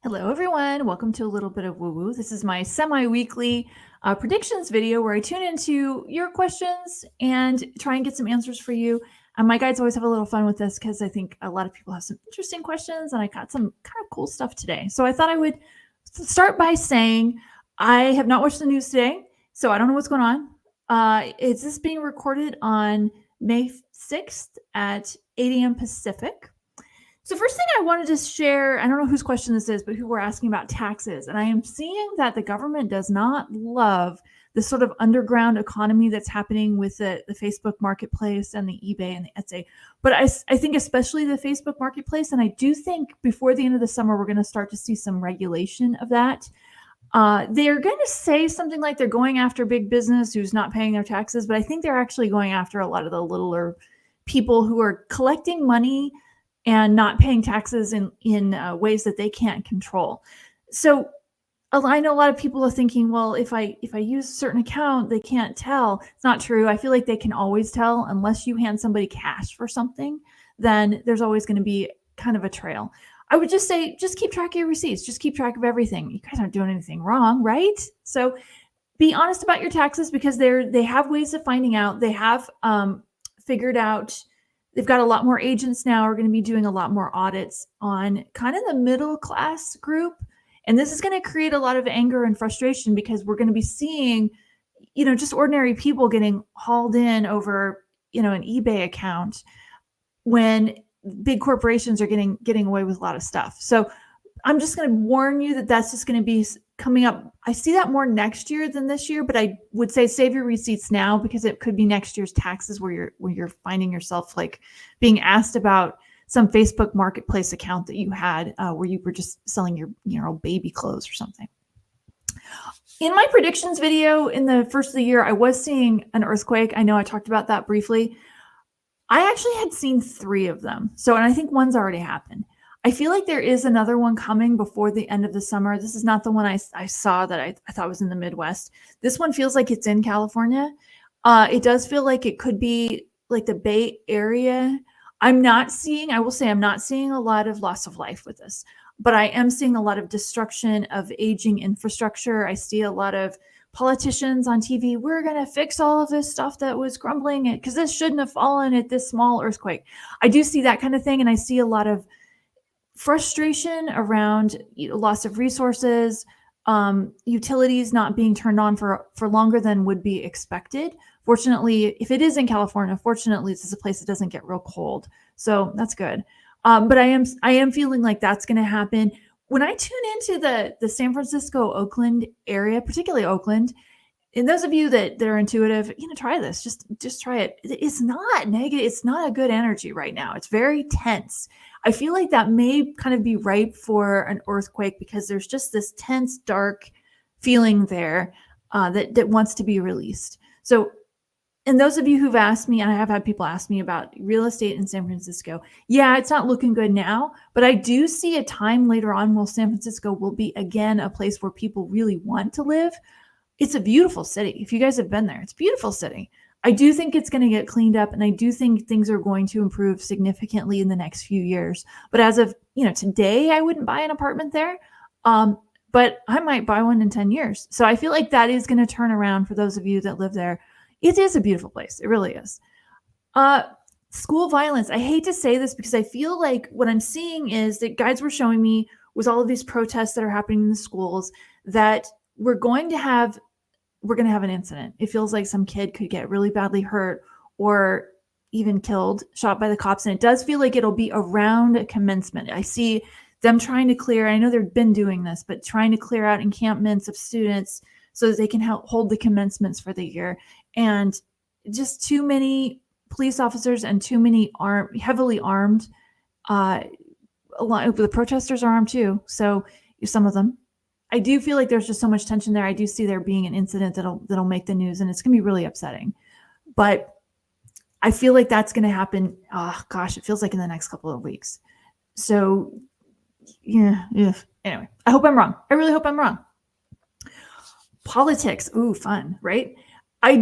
Hello, everyone. Welcome to a little bit of woo woo. This is my semi weekly predictions video where I tune into your questions and try and get some answers for you. My guides always have a little fun with this because I think a lot of people have some interesting questions and I got some kind of cool stuff today. So I thought I would start by saying I have not watched the news today, so I don't know what's going on. Is this being recorded on May 6th at 8 a.m. Pacific? So first thing I wanted to share, I don't know whose question this is, but who were asking about taxes. And I am seeing that the government does not love the sort of underground economy that's happening with the Facebook marketplace and the eBay and the Etsy. But I think especially the Facebook marketplace, and I do think before the end of the summer, we're going to start to see some regulation of that. They're going to say something like they're going after big business who's not paying their taxes, but I think they're actually going after a lot of the littler people who are collecting money and not paying taxes in ways that they can't control. So I know a lot of people are thinking, well, if I use a certain account, they can't tell. It's not true. I feel like they can always tell unless you hand somebody cash for something, then there's always going to be kind of a trail. I would just say, just keep track of your receipts. Just keep track of everything. You guys aren't doing anything wrong, right? So be honest about your taxes because they have ways of finding out. They have figured out. They've got a lot more agents now are going to be doing a lot more audits on kind of the middle class group. And this is going to create a lot of anger and frustration because we're going to be seeing, just ordinary people getting hauled in over, an eBay account when big corporations are getting away with a lot of stuff. So I'm just going to warn you that that's just going to be coming up. I see that more next year than this year, but I would say save your receipts now because it could be next year's taxes where you're finding yourself like being asked about some Facebook marketplace account that you had where you were just selling your old baby clothes or something. In my predictions video in the first of the year, I was seeing an earthquake. I know I talked about that briefly. I actually had seen 3 of them. And I think one's already happened. I feel like there is another one coming before the end of the summer. This is not the one I saw that I thought was in the Midwest. This one feels like it's in California. It does feel like it could be like the Bay Area. I will say I'm not seeing a lot of loss of life with this, but I am seeing a lot of destruction of aging infrastructure. I see a lot of politicians on TV. We're going to fix all of this stuff that was crumbling it because this shouldn't have fallen at this small earthquake. I do see that kind of thing. And I see a lot of frustration around loss of resources, utilities not being turned on for longer than would be expected. Fortunately, if it is in California, this is a place that doesn't get real cold, so that's good. But I am feeling like that's going to happen when I tune into the San Francisco, Oakland area, particularly Oakland. And those of you that are intuitive, try this. Just try it. It's not negative. It's not a good energy right now. It's very tense. I feel like that may kind of be ripe for an earthquake because there's just this tense, dark feeling there that wants to be released. So, and those of you who've asked me, and I have had people ask me about real estate in San Francisco, yeah, it's not looking good now, but I do see a time later on where San Francisco will be again a place where people really want to live. It's a beautiful city. If you guys have been there, it's a beautiful city. I do think it's going to get cleaned up, and I do think things are going to improve significantly in the next few years. But as of today, I wouldn't buy an apartment there, but I might buy one in 10 years. So I feel like that is going to turn around for those of you that live there. It is a beautiful place. It really is. School violence. I hate to say this because I feel like what I'm seeing is that guides were showing me with all of these protests that are happening in the schools that we're going to have an incident. It feels like some kid could get really badly hurt or even killed, shot by the cops. And it does feel like it'll be around commencement. I see them trying to clear, I know they've been doing this, but trying to clear out encampments of students so that they can help hold the commencements for the year. And just too many police officers and too many heavily armed. A lot of the protesters are armed too. So some of them. I do feel like there's just so much tension there. I do see there being an incident that'll make the news, and it's going to be really upsetting. But I feel like that's going to happen. Oh gosh, it feels like in the next couple of weeks. So yeah. Anyway, I hope I'm wrong. I really hope I'm wrong. Politics. Ooh, fun, right? I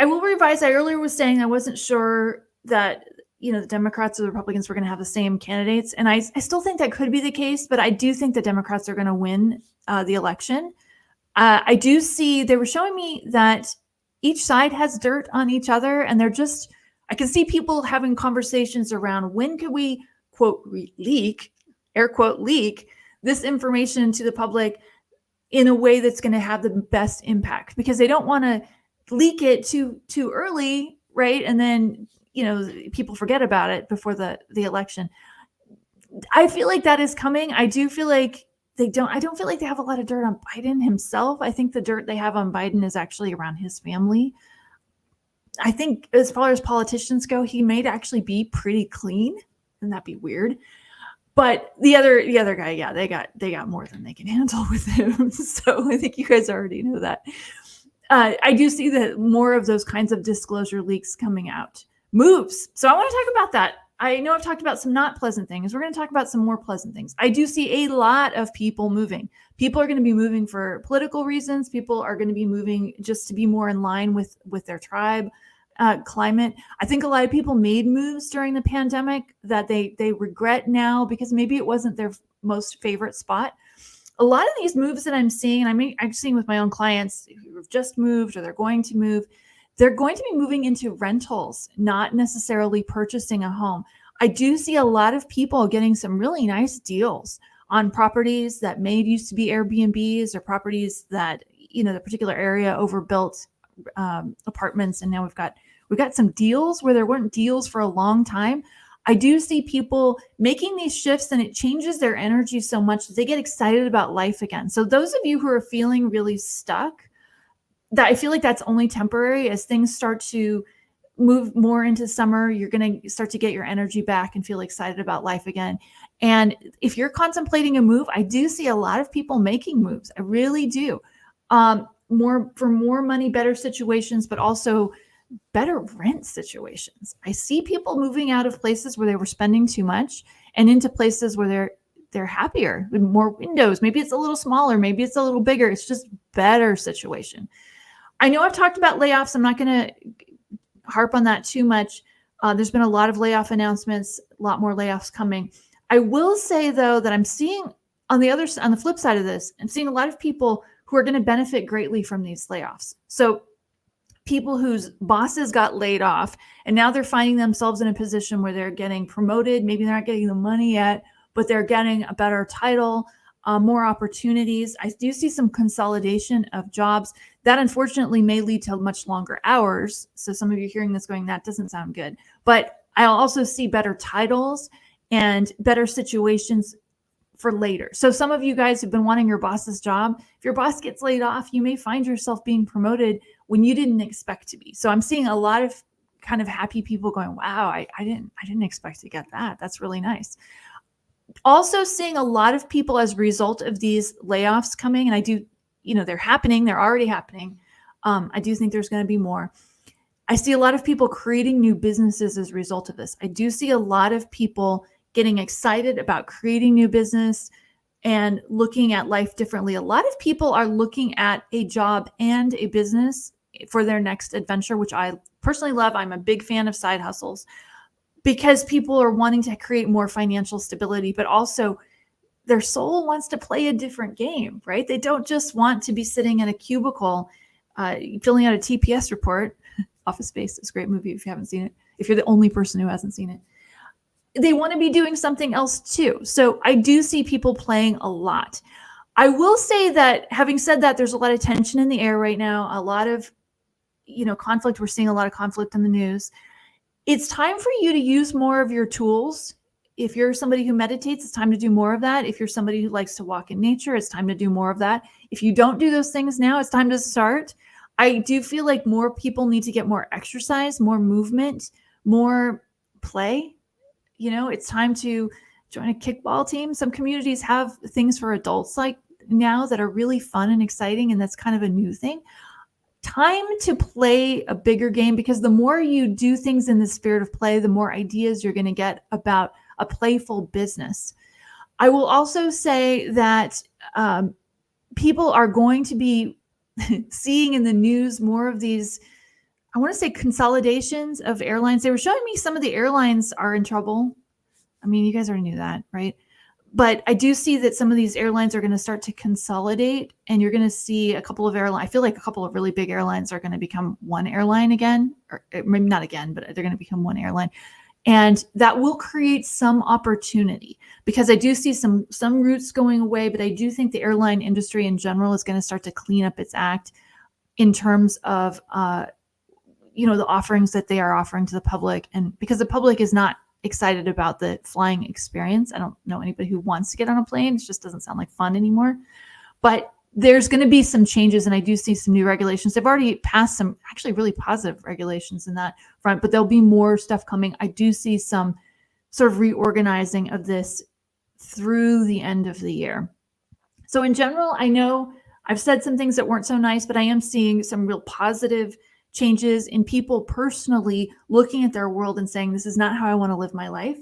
will revise. I earlier was saying I wasn't sure that the Democrats or the Republicans were going to have the same candidates. And I still think that could be the case, but I do think the Democrats are going to win the election. I do see, they were showing me that each side has dirt on each other, and I can see people having conversations around when could we, quote, leak, air quote, leak this information to the public in a way that's going to have the best impact, because they don't want to leak it too early, right? And then, people forget about it before the election. I feel like that is coming. I do feel like I don't feel like they have a lot of dirt on Biden himself. I think the dirt they have on Biden is actually around his family. I think as far as politicians go, he may actually be pretty clean, and that'd be weird. But the other guy, yeah, they got more than they can handle with him. So I think you guys already know that. I do see that more of those kinds of disclosure leaks coming out. Moves. So I want to talk about that. I know I've talked about some not pleasant things. We're going to talk about some more pleasant things. I do see a lot of people moving. People are going to be moving for political reasons. People are going to be moving just to be more in line with their tribe. Climate. I think a lot of people made moves during the pandemic that they regret now because maybe it wasn't their most favorite spot. A lot of these moves that I'm seeing, and I'm seeing with my own clients who have just moved or they're going to move, they're going to be moving into rentals, not necessarily purchasing a home. I do see a lot of people getting some really nice deals on properties that may used to be Airbnbs, or properties that, the particular area overbuilt apartments, and now we've got some deals where there weren't deals for a long time. I do see people making these shifts, and it changes their energy so much that they get excited about life again. So those of you who are feeling really stuck, that I feel like that's only temporary. As things start to move more into summer, you're going to start to get your energy back and feel excited about life again. And if you're contemplating a move, I do see a lot of people making moves. I really do. More money, better situations, but also better rent situations. I see people moving out of places where they were spending too much and into places where they're happier with more windows. Maybe it's a little smaller, maybe it's a little bigger. It's just better situation. I know I've talked about layoffs. I'm not going to harp on that too much. There's been a lot of layoff announcements, a lot more layoffs coming. I will say though that I'm seeing on the flip side of this, I'm seeing a lot of people who are going to benefit greatly from these layoffs. So people whose bosses got laid off and now they're finding themselves in a position where they're getting promoted. Maybe they're not getting the money yet, but they're getting a better title, more opportunities. I do see some consolidation of jobs that unfortunately may lead to much longer hours. So some of you hearing this going, that doesn't sound good. But I also see better titles and better situations for later. So some of you guys have been wanting your boss's job. If your boss gets laid off, you may find yourself being promoted when you didn't expect to be. So I'm seeing a lot of kind of happy people going, wow, I didn't expect to get that. That's really nice. Also seeing a lot of people as a result of these layoffs coming, and I do, they're happening. They're already happening. I do think there's going to be more. I see a lot of people creating new businesses as a result of this. I do see a lot of people getting excited about creating new business and looking at life differently. A lot of people are looking at a job and a business for their next adventure, which I personally love. I'm a big fan of side hustles because people are wanting to create more financial stability, but also their soul wants to play a different game, right? They don't just want to be sitting in a cubicle filling out a TPS report. Office Space is a great movie if you haven't seen it, if you're the only person who hasn't seen it. They want to be doing something else too. So I do see people playing a lot. I will say that, having said that, there's a lot of tension in the air right now, a lot of, conflict. We're seeing a lot of conflict in the news. It's time for you to use more of your tools. If you're somebody who meditates, it's time to do more of that. If you're somebody who likes to walk in nature, it's time to do more of that. If you don't do those things now, it's time to start. I do feel like more people need to get more exercise, more movement, more play. It's time to join a kickball team. Some communities have things for adults like now that are really fun and exciting, and that's kind of a new thing. Time to play a bigger game, because the more you do things in the spirit of play, the more ideas you're going to get about a playful business. I will also say that people are going to be seeing in the news more of these I want to say consolidations of airlines. They were showing me some of the airlines are in trouble. I mean, you guys already knew that, right? But I do see that some of these airlines are going to start to consolidate, and you're going to see a couple of airlines. I feel like a couple of really big airlines are going to become one airline again, or maybe not again, but they're going to become one airline. And that will create some opportunity, because I do see some routes going away, but I do think the airline industry in general is going to start to clean up its act in terms of the offerings that they are offering to the public. And because the public is not excited about the flying experience, I don't know anybody who wants to get on a plane. It just doesn't sound like fun anymore. But there's going to be some changes, and I do see some new regulations. They've already passed some actually really positive regulations in that front, but there'll be more stuff coming. I do see some sort of reorganizing of this through the end of the year. So in general, I know I've said some things that weren't so nice, but I am seeing some real positive changes in people personally looking at their world and saying, this is not how I want to live my life,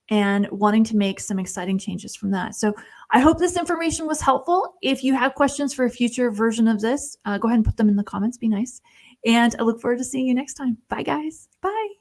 and wanting to make some exciting changes from that. So I hope this information was helpful. If you have questions for a future version of this, go ahead and put them in the comments. Be nice. And I look forward to seeing you next time. Bye, guys. Bye.